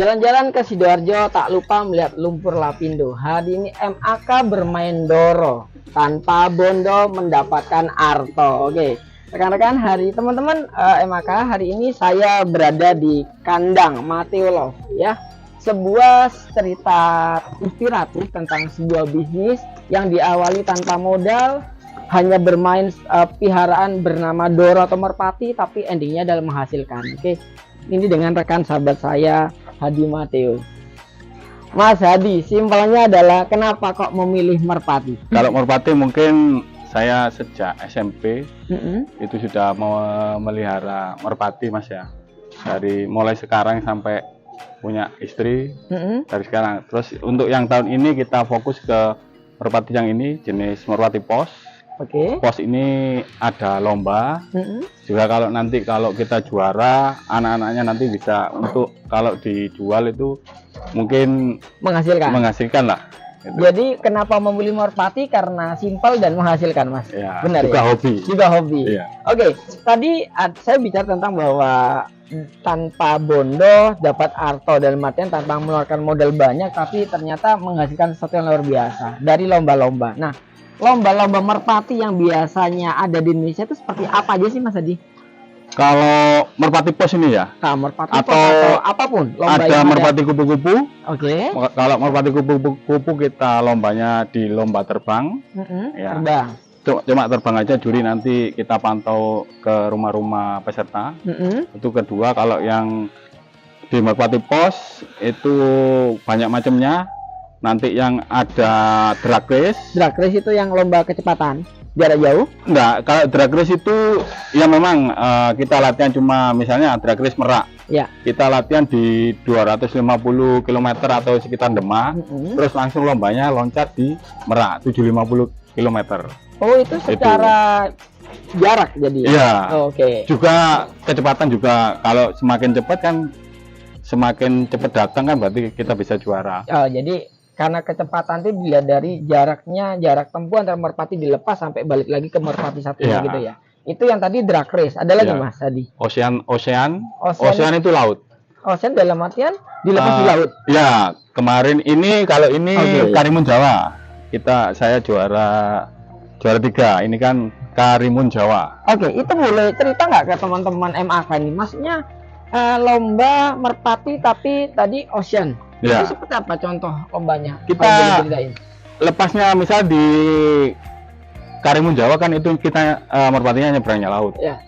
Jalan-jalan ke Sidoarjo tak lupa melihat lumpur lapindo. Hari ini MAK bermain doro tanpa bondo mendapatkan arto. Oke, rekan-rekan, teman-teman MAK, hari ini saya berada di kandang Mateo Love ya. Sebuah cerita inspiratif tentang sebuah bisnis yang diawali tanpa modal, hanya bermain piharaan bernama doro atau merpati, tapi endingnya adalah menghasilkan. Oke, ini dengan rekan sahabat saya Hadi Mateo. Mas Hadi, simpelnya adalah kenapa kok memilih merpati? Kalau merpati mungkin saya sejak SMP itu sudah memelihara merpati, Mas ya. Dari mulai sekarang sampai punya istri dari sekarang. Terus untuk yang tahun ini kita fokus ke merpati yang ini jenis merpati pos. Oke. Pos ini ada lomba. Juga kalau kita juara, anak-anaknya nanti bisa untuk kalau dijual itu mungkin menghasilkan lah. Gitu. Jadi kenapa memilih merpati? Karena simpel dan menghasilkan, Mas. Ya, benar juga ya? hobi. Juga hobi. Iya. Oke, tadi saya bicara tentang bahwa tanpa bondo dapat arto, dalam artian tanpa mengeluarkan modal banyak, tapi ternyata menghasilkan sesuatu yang luar biasa dari lomba-lomba. Nah, lomba-lomba merpati yang biasanya ada di Indonesia itu seperti apa aja sih, Mas Hadi? Kalau merpati pos ini ya? Nah, merpati pos atau apapun lomba ada merpati kupu-kupu. Oke. Kalau merpati kupu-kupu kita lombanya di lomba terbang. Ya. Terbang. Cuma terbang aja, juri nanti kita pantau ke rumah-rumah peserta. Itu kedua. Kalau yang di merpati pos itu banyak macamnya. Nanti yang ada drag race. Drag race itu yang lomba kecepatan jarak jauh? Enggak, kalau drag race itu ya memang kita latihan cuma misalnya drag race Merak. Ya. Kita latihan di 250 km atau sekitar Demak. Terus langsung lombanya loncat di Merak 750 km. Oh, itu secara jarak jadi. Iya. Oke. Juga kecepatan juga, kalau semakin cepat kan semakin cepat datang kan berarti kita bisa juara. Oh, jadi karena kecepatan itu dilihat dari jarak tempuh antara merpati dilepas sampai balik lagi ke merpati satunya gitu ya. Itu yang tadi drag race. Ada lagi Mas tadi? Ocean itu laut. Ocean dalam artian dilepas di laut. Ya, kemarin ini kalau ini Karimun Jawa. Saya juara 3. Ini kan Karimun Jawa. Oke, itu boleh cerita nggak ke teman-teman MAK ini? Maksudnya lomba merpati tapi tadi ocean. Ya. Itu seperti apa contoh lombanya? Kita lepasnya misal di Karimun Jawa kan itu kita merpatinya nyebrangnya laut. Ya.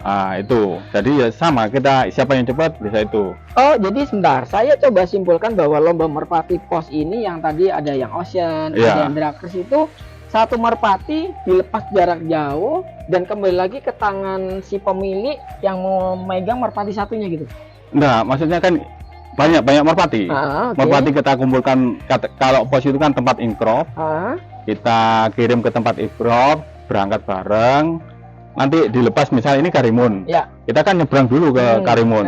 Nah, itu. Jadi ya sama, kita siapa yang cepat bisa itu. Oh, jadi sebentar. Saya coba simpulkan bahwa lomba merpati pos ini yang tadi ada yang ocean, ada yang drag race, itu satu merpati dilepas jarak jauh dan kembali lagi ke tangan si pemilik yang mau megang merpati satunya gitu. Nah, maksudnya kan banyak merpati. Merpati kita kumpulkan, kalau pos itu kan tempat ingkrop. Kita kirim ke tempat ingkrop, berangkat bareng. Nanti dilepas, misalnya ini Karimun. Ya. Kita kan nyebrang dulu ke Karimun.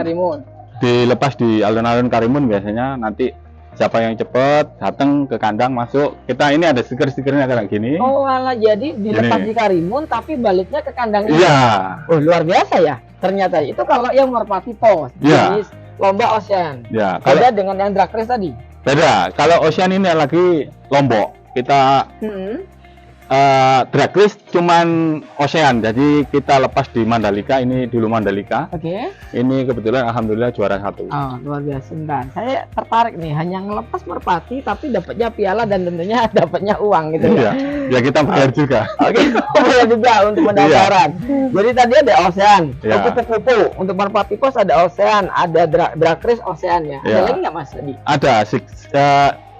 Dilepas di alun-alun Karimun biasanya, nanti siapa yang cepat datang ke kandang masuk. Kita ini ada stiker-stikernya kayak gini. Oh, alah, jadi dilepas di Karimun tapi baliknya ke kandang ini. Iya. Oh, luar biasa ya. Ternyata itu kalau yang merpati pos. Iya. Lomba ocean. Ya, beda dengan yang drag race tadi. Beda. Kalau ocean ini lagi Lombok. Kita drag race cuman ocean. Jadi kita lepas di Mandalika, ini dulu Mandalika. Oke. Ini kebetulan alhamdulillah juara 1. Oh, luar biasa. Dan saya tertarik nih, hanya ngelepas merpati tapi dapatnya piala dan tentunya dapatnya uang gitu ya. Ya kita bayar juga. Oke, bayar juga untuk pendaftaran. Jadi tadi ada ocean, kupu-kupu. Untuk merpati pos ada ocean, ada drag race ocean ya. Ada lagi nggak Mas tadi? Ada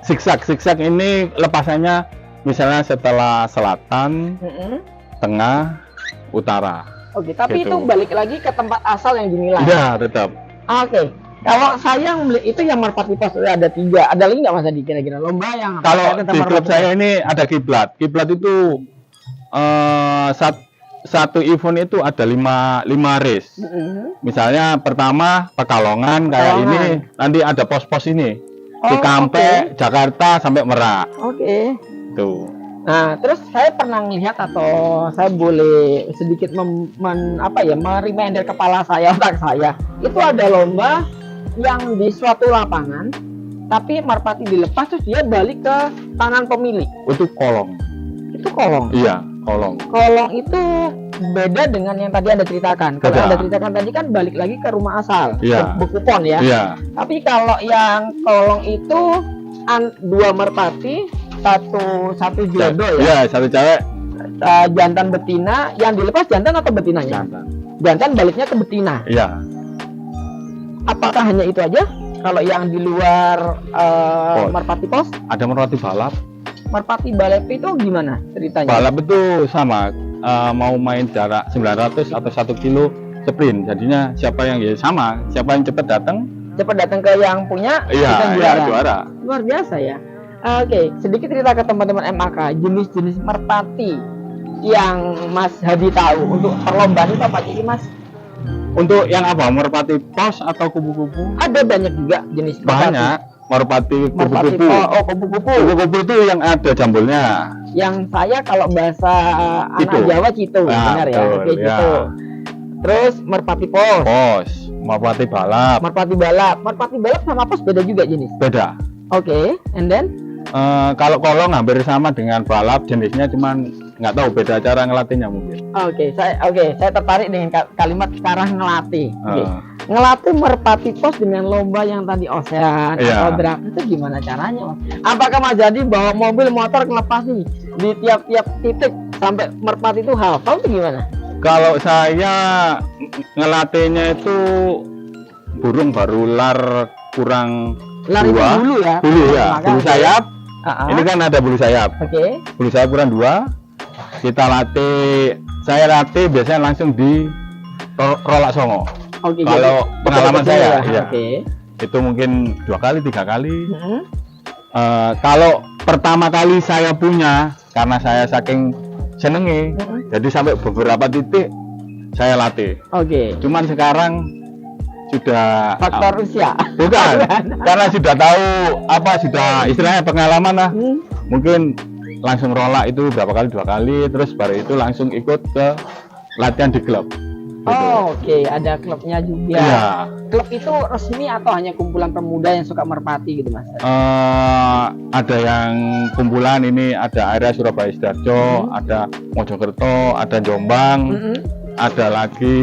zigzag ini lepasannya misalnya setelah selatan, tengah, utara. Oke, tapi gitu. itu balik lagi ke tempat asal yang dinilai. Ya, tetap. Oke. Kalau saya itu yang merpati pos ada 3. Ada lagi nggak Mas Adi kira-kira lomba yang? Kalau di klub saya ini ada kiblat. Kiblat itu satu event itu ada 5 race. Misalnya pertama Pekalongan kayak ini, nanti ada pos-pos ini. Cikampek, Jakarta sampai Merak. Oke. Tuh. Nah, terus saya pernah melihat atau saya boleh sedikit mereminder kepala saya, otak saya. Itu ada lomba yang di suatu lapangan, tapi merpati dilepas terus dia balik ke tangan pemilik. Itu kolong. Itu kolong. Iya, kolong. Kolong itu beda dengan yang tadi Anda ceritakan. Kalau Anda ceritakan tadi kan balik lagi ke rumah asal, iya, bekupon ya. Iya. Tapi kalau yang kolong itu dua merpati, satu jodoh ya. Iya, satu cewek. Jantan betina, yang dilepas jantan atau betinanya? Jantan. Jantan baliknya ke betina. Iya. Apakah hanya itu aja? Kalau yang di luar merpati pos? Ada merpati balap. Merpati balap itu gimana ceritanya? Balap itu sama, mau main jarak 900 atau 1 kilo sprint. Jadinya siapa yang siapa yang cepat datang ke yang punya, iya, juara. Luar biasa ya. Oke, sedikit cerita ke teman-teman MAK, jenis-jenis merpati yang Mas Hadi tahu untuk perlombaan itu apa sih Mas? Untuk yang apa? Merpati pos atau kupu-kupu? Ada banyak juga jenis banyak. Merpati kupu-kupu. Kupu-kupu. Kupu-kupu itu yang ada jambulnya. Yang saya kalau bahasa anak Jawa Citu, benar ya? Oke, Citu. Terus merpati pos. Merpati balap. Merpati balap sama pos beda juga jenis. Beda. Oke, and then kalau kolong hampir sama dengan balap, jenisnya cuman nggak tahu beda cara ngelatihnya mungkin. Oke, saya tertarik dengan kalimat cara ngelatih. Ngelatih merpati pos dengan lomba yang tadi ocean atau drag itu gimana caranya, Mas? Apakah Mas Jadi bawa mobil motor ngelepas nih di tiap-tiap titik sampai merpati itu hafal itu gimana? Kalau saya ngelatihnya itu burung baru kurang lari dulu ya. Bulu sayap. Ini kan ada bulu sayap. Oke. Bulu sayap kurang 2. Saya latih biasanya langsung di rolak songo. Oke, kalau pengalaman saya, ya. Itu mungkin 2 kali, 3 kali. Kalau pertama kali saya punya, karena saya saking senenge, jadi sampai beberapa titik saya latih. Cuman sekarang sudah faktor usia. Bukan, karena sudah tahu sudah istilahnya pengalaman lah. Mungkin langsung rolak itu berapa kali, 2 kali, terus baru itu langsung ikut ke latihan di klub. Oke, ada klubnya juga. Iya. Klub itu resmi atau hanya kumpulan pemuda yang suka merpati gitu, Mas? Ada yang kumpulan ini, ada area Surabaya Sidoarjo, ada Mojokerto, ada Jombang, ada lagi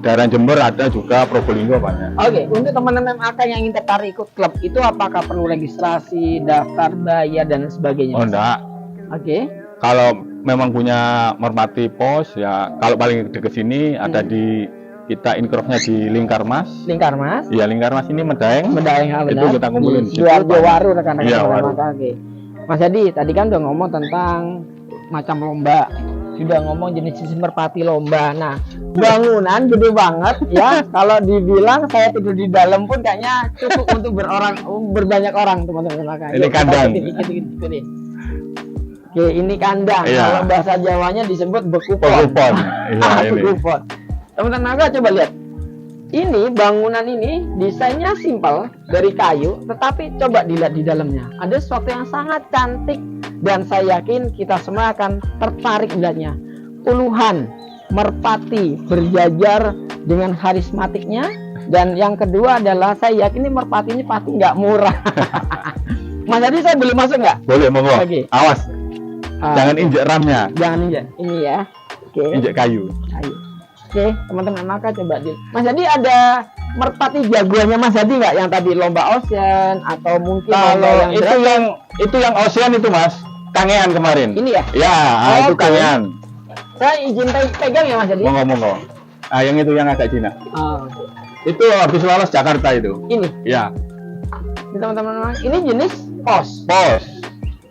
daerah Jember, ada juga Probolinggo banyak. Oke, untuk teman-teman MAK yang ingin tertarik ikut klub itu apakah perlu registrasi, daftar, bayar dan sebagainya? Oh, enggak. Oke. Kalau memang punya merpati pos ya, kalau paling dekat sini ada di kita inkrofnya di Lingkarmas. Lingkarmas? Iya, Lingkarmas ini Medaeng. Benar. Itu kita kumpulin di Sidoarjo Waru rekan-rekan. Iya, Waru. Oke. Mas Hadi, tadi kan udah ngomong tentang macam lomba, sudah ngomong jenis merpati lomba. Nah, bangunan gede banget ya. Kalau dibilang saya tidur di dalam pun kayaknya cukup untuk berbanyak orang, teman-teman. Ini kandang. Oke, ini kandang. Kalau bahasa Jawanya disebut bekupon. Bekupon. Teman-teman coba lihat. Ini bangunan ini desainnya simpel dari kayu, tetapi coba dilihat di dalamnya. Ada sesuatu yang sangat cantik dan saya yakin kita semua akan tertarik melihatnya. Puluhan merpati berjajar dengan karismatiknya, dan yang kedua adalah saya yakin ini merpati ini pasti nggak murah. Mas Hadi, saya boleh masuk nggak? Boleh, monggo. Awas. Jangan injek ramnya. Jangan injek. Ini ya. Oke. Injek kayu. Oke, teman-teman maka coba Mas Hadi, ada merpati jagoannya Mas Hadi nggak yang tadi lomba ocean atau mungkin lomba yang itu yang ocean itu Mas. Kangean kemarin. Ini ya? Ya, itu kangean. Saya izin pegang ya Mas Hadi. Monggo. Yang itu yang agak Cina. Itu habis lolos Jakarta itu. Ini. Ya. Ini teman-teman, ini jenis pos.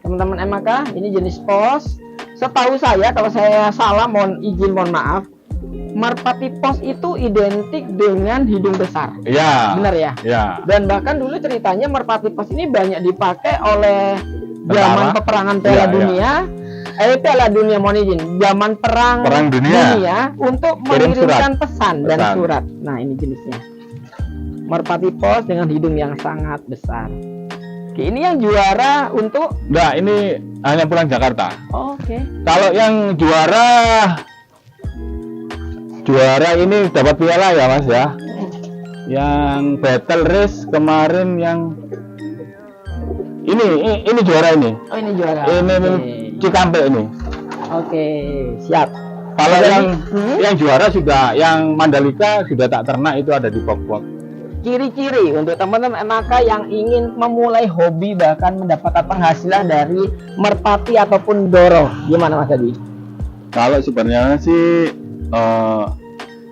Teman-teman MAK, ini jenis pos. Setahu saya, kalau saya salah mohon maaf. Merpati pos itu identik dengan hidung besar. Iya. Benar ya? Iya. Dan bahkan dulu ceritanya merpati pos ini banyak dipakai oleh zaman peperangan Piala Dunia. Piala Dunia, mohon izin. Zaman perang dunia untuk mengirimkan pesan dan surat. Nah, ini jenisnya. Merpati pos dengan hidung yang sangat besar. Oke, ini yang juara untuk? Enggak, ini hanya pulang Jakarta. Oke. Kalau yang juara ini dapat piala ya Mas ya. Yang battle race kemarin yang ini juara ini. Oh, ini juara. Ini Cikampek ini. Oke, siap. Kalau yang juara sudah, yang Mandalika sudah tak ternak, itu ada di Pokpok. Ciri-ciri untuk teman-teman MAK yang ingin memulai hobi bahkan mendapatkan penghasilan dari merpati ataupun doro, gimana Mas Adi? Kalau sebenarnya sih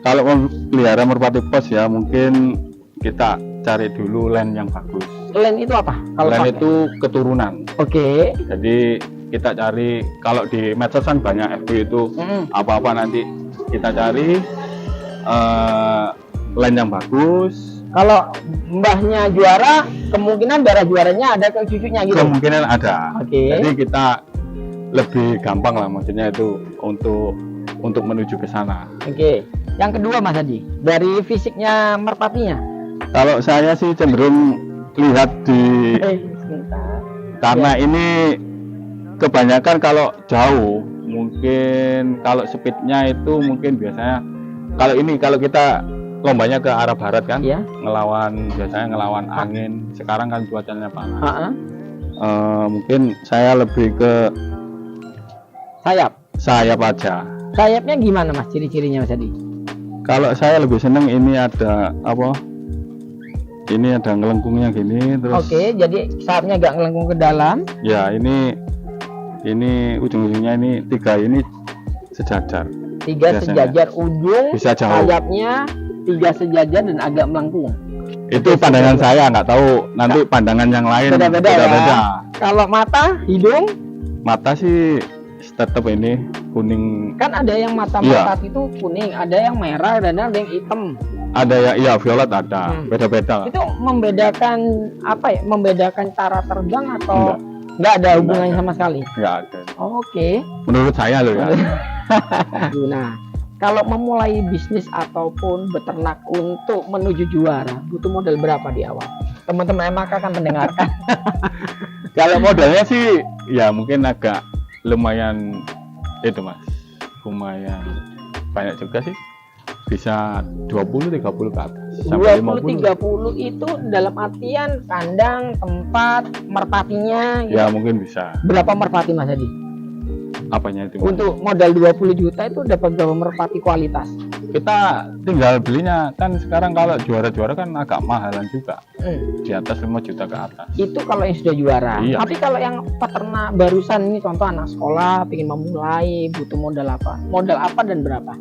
kalau memelihara merpati pos ya mungkin kita cari dulu land yang bagus. Land itu apa? Land itu keturunan. Oke. Jadi kita cari, kalau di medsos kan banyak FB itu apa-apa, nanti kita cari land yang bagus. Kalau mbahnya juara, kemungkinan darah juaranya ada ke cucunya gitu. Kemungkinan ada. Oke. Jadi kita lebih gampang lah, maksudnya itu untuk menuju ke sana. Oke. Yang kedua Mas Adi, dari fisiknya merpatinya. Kalau saya sih cenderung lihat di karena ini kebanyakan kalau jauh, mungkin kalau speednya itu mungkin biasanya kalau kita lombanya ke arah barat kan, ya. Biasanya ngelawan angin. Sekarang kan cuacanya panas. Mungkin saya lebih ke sayap aja. Sayapnya gimana Mas, ciri-cirinya Mas Adi? Kalau saya lebih seneng ini ada apa? Ini ada ngelengkungnya gini terus. Oke, jadi sayapnya agak ngelengkung ke dalam. Ya, ini ujung-ujungnya ini 3 ini sejajar. 3 sejajar ujung, bisa jauh. sayapnya 3 sejajar dan agak melengkung. Itu pandangan saya, nggak tahu nanti pandangan yang lain beda-beda. Ya. Kalau mata, hidung? Mata sih tetap ini kuning. Kan ada yang mata merpati itu kuning, ada yang merah, dan ada yang hitam. Ada ya, iya violet ada, beda-beda. Itu membedakan apa ya? Membedakan cara terbang atau nggak ada hubungannya sama sekali? Nggak ada. Oke. Menurut saya loh ya. Nah, kalau memulai bisnis ataupun beternak untuk menuju juara, butuh modal berapa di awal? Teman-teman MAK akan mendengarkan. Kalau modalnya sih ya mungkin agak lumayan itu Mas. Lumayan banyak juga sih. Bisa 20-30 ke atas. 20-30 itu dalam artian kandang, tempat, merpatinya gitu. Ya mungkin bisa. Berapa merpati Mas Adi? Apanya itu? Untuk modal 20 juta itu dapat berapa merpati kualitas? Kita tinggal belinya, kan sekarang kalau juara-juara kan agak mahalan juga. Di atas 5 juta ke atas. Itu kalau yang sudah juara. Iya. Tapi kalau yang peternak barusan ini, contoh anak sekolah ingin memulai, butuh modal apa? Modal apa dan berapa?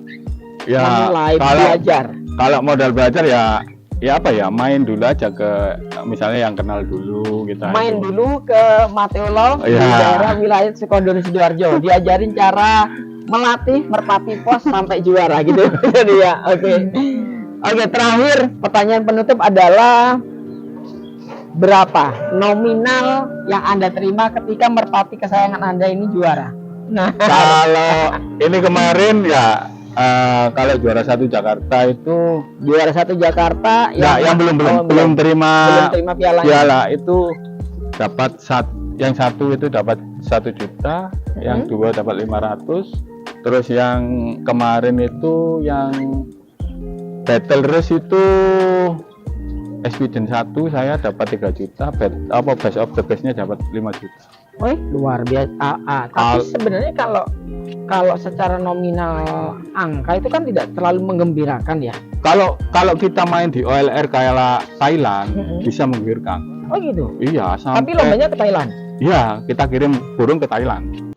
Ya, memulai belajar. Kalau modal belajar ya apa ya, main dulu aja ke misalnya yang kenal dulu kita. Main dulu ke Mateolo di daerah wilayah Sukodono Sidoarjo, diajarin cara melatih merpati pos sampai juara gitu. Jadi ya, oke, terakhir pertanyaan penutup adalah berapa nominal yang Anda terima ketika merpati kesayangan Anda ini juara? Nah, kalau ini kemarin ya kalau juara 1 Jakarta itu yang belum terima piala itu dapat yang satu itu dapat 1 juta, yang 2 dapat 500. Terus yang kemarin itu yang battle race itu Expedition 1 saya dapat 3 juta, best of the bestnya dapat 5 juta. Luar biasa. Tapi sebenarnya kalau secara nominal angka itu kan tidak terlalu menggembirakan ya. Kalau kita main di OLR kayak Thailand bisa menggembirakan. Oh gitu. Iya, tapi lombanya ke Thailand. Iya, kita kirim burung ke Thailand.